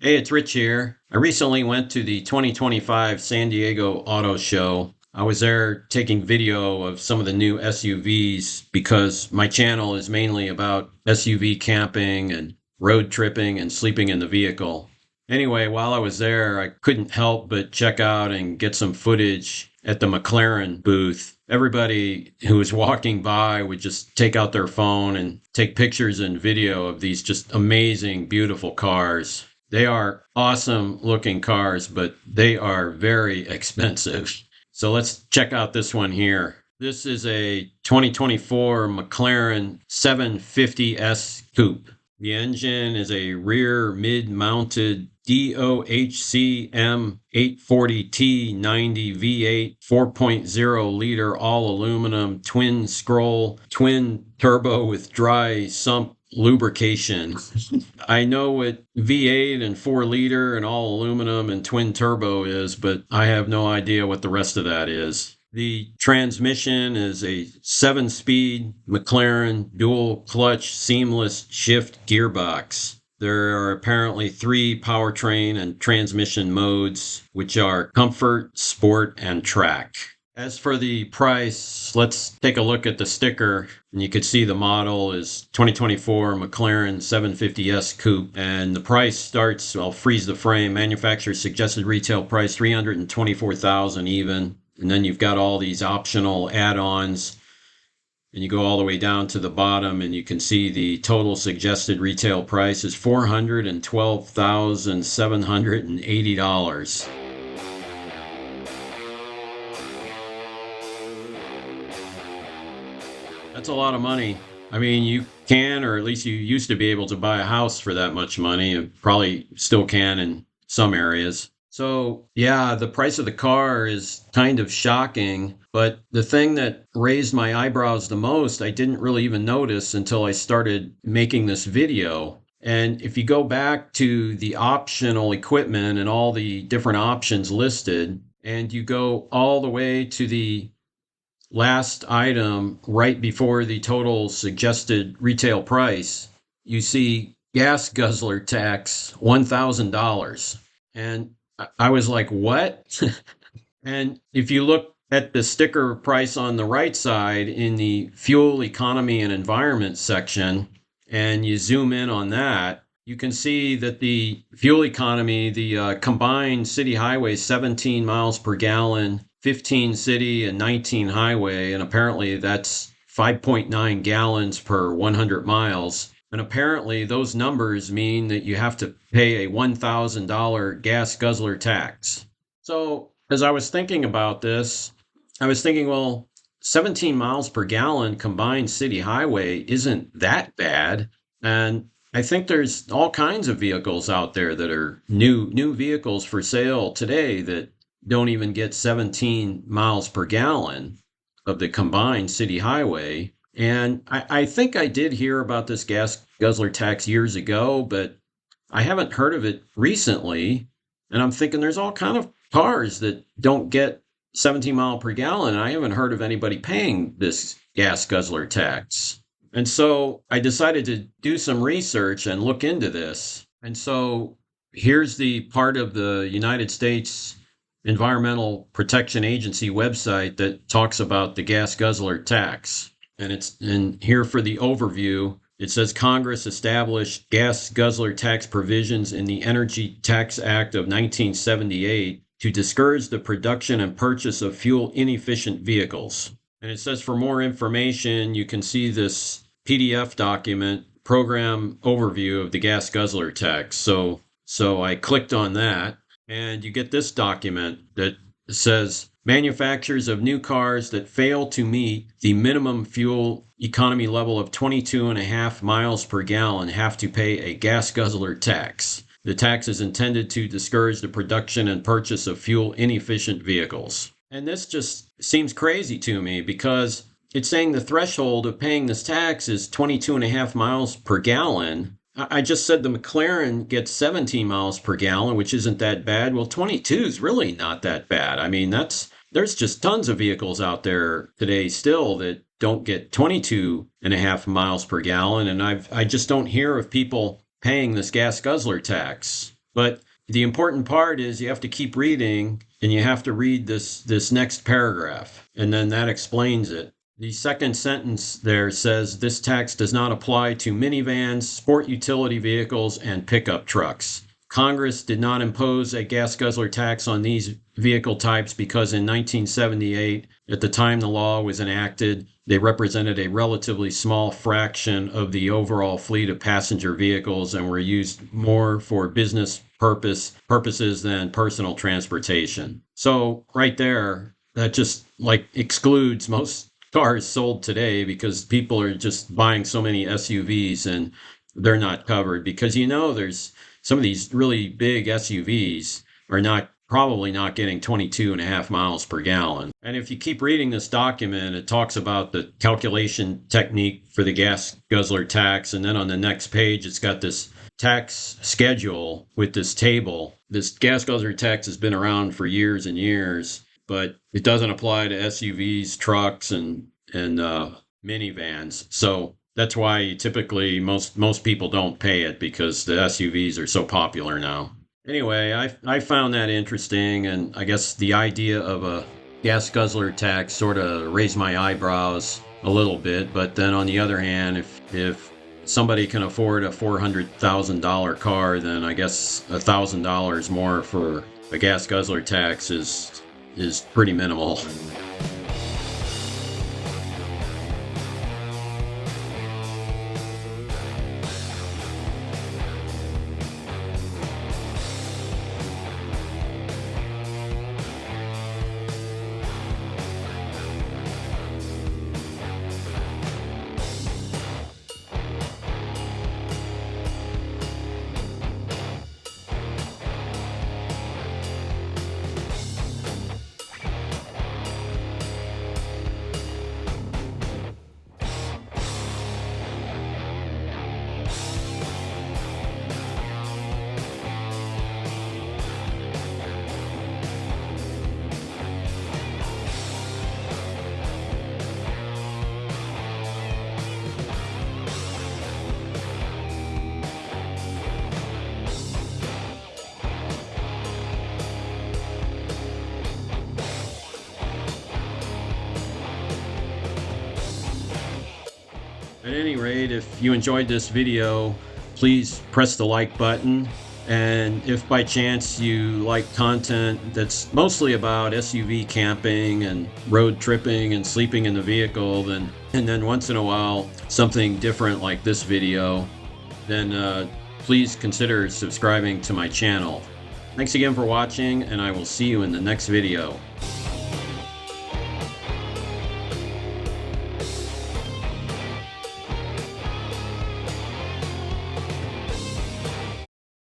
Hey, it's Rich here. I recently went to the 2025 San Diego Auto Show. I was there taking video of some of the new SUVs because my channel is mainly about SUV camping and road tripping and sleeping in the vehicle. Anyway, while I was there, I couldn't help but check out and get some footage at the McLaren booth. Everybody who was walking by would just take out their phone and take pictures and video of these just amazing, beautiful cars. They are awesome looking cars, but they are very expensive. So let's check out this one here. This is a 2024 McLaren 750S Coupe. The engine is a rear mid-mounted DOHC M840T90 V8 4.0 liter all aluminum twin scroll twin turbo with dry sump lubrication. I know what V8 and 4 liter and all aluminum and twin turbo is, but I have no idea what the rest of that is. The transmission is a 7-speed McLaren dual clutch seamless shift gearbox. There are apparently 3 powertrain and transmission modes, which are comfort, sport, and track. As for the price, let's take a look at the sticker. And you can see the model is 2024 McLaren 750S Coupe. And the price starts, I'll freeze the frame, manufacturer's suggested retail price, $324,000 even. And then you've got all these optional add-ons. And you go all the way down to the bottom and you can see the total suggested retail price is $412,780. That's a lot of money. I mean, you can, or at least you used to be able to buy a house for that much money, and probably still can in some areas. So, yeah, the price of the car is kind of shocking, but the thing that raised my eyebrows the most, I didn't really even notice until I started making this video. And if you go back to the optional equipment and all the different options listed, and you go all the way to the last item right before the total suggested retail price, you see gas guzzler tax, $1,000. And I was like, what? And if you look at the sticker price on the right side in the fuel economy and environment section, and you zoom in on that, you can see that the fuel economy, the combined city highway, 17 miles per gallon, 15 city and 19 highway, and apparently that's 5.9 gallons per 100 miles. And apparently those numbers mean that you have to pay a $1,000 gas guzzler tax. So as I was thinking about this, I was thinking, well, 17 miles per gallon combined city highway isn't that bad. And I think there's all kinds of vehicles out there that are new vehicles for sale today that don't even get 17 miles per gallon of the combined city highway. And I think I did hear about this gas guzzler tax years ago, but I haven't heard of it recently. And I'm thinking there's all kind of cars that don't get 17 mile per gallon. And I haven't heard of anybody paying this gas guzzler tax. And so I decided to do some research and look into this. And so here's the part of the United States Environmental Protection Agency website that talks about the gas guzzler tax. And it's in here for the overview. It says Congress established gas guzzler tax provisions in the Energy Tax Act of 1978 to discourage the production and purchase of fuel inefficient vehicles. And it says for more information, you can see this PDF document, program overview of the gas guzzler tax. So I clicked on that. And you get this document that says manufacturers of new cars that fail to meet the minimum fuel economy level of 22.5 miles per gallon have to pay a gas guzzler tax. The tax is intended to discourage the production and purchase of fuel inefficient vehicles. And this just seems crazy to me because it's saying the threshold of paying this tax is 22.5 miles per gallon. I just said the McLaren gets 17 miles per gallon, which isn't that bad. Well, 22 is really not that bad. I mean, there's just tons of vehicles out there today still that don't get 22.5 miles per gallon. And I just don't hear of people paying this gas guzzler tax. But the important part is you have to keep reading, and you have to read this next paragraph, and then that explains it. The second sentence there says this tax does not apply to minivans, sport utility vehicles, and pickup trucks. Congress did not impose a gas guzzler tax on these vehicle types because in 1978, at the time the law was enacted, they represented a relatively small fraction of the overall fleet of passenger vehicles and were used more for business purposes than personal transportation. So right there, that just like excludes most cars sold today because people are just buying so many SUVs and they're not covered because there's some of these really big SUVs are probably not getting 22.5 miles per gallon. And if you keep reading this document, it talks about the calculation technique for the gas guzzler tax. And then on the next page, it's got this tax schedule with this table. This gas guzzler tax has been around for years and years, but it doesn't apply to SUVs, trucks, and minivans. So that's why typically most people don't pay it because the SUVs are so popular now. Anyway, I found that interesting, and I guess the idea of a gas guzzler tax sort of raised my eyebrows a little bit. But then on the other hand, if somebody can afford a $400,000 car, then I guess $1,000 more for a gas guzzler tax is pretty minimal. At any rate, if you enjoyed this video, please press the like button. And if by chance you like content that's mostly about SUV camping and road tripping and sleeping in the vehicle, and then once in a while something different like this video, then please consider subscribing to my channel. Thanks again for watching, and I will see you in the next video.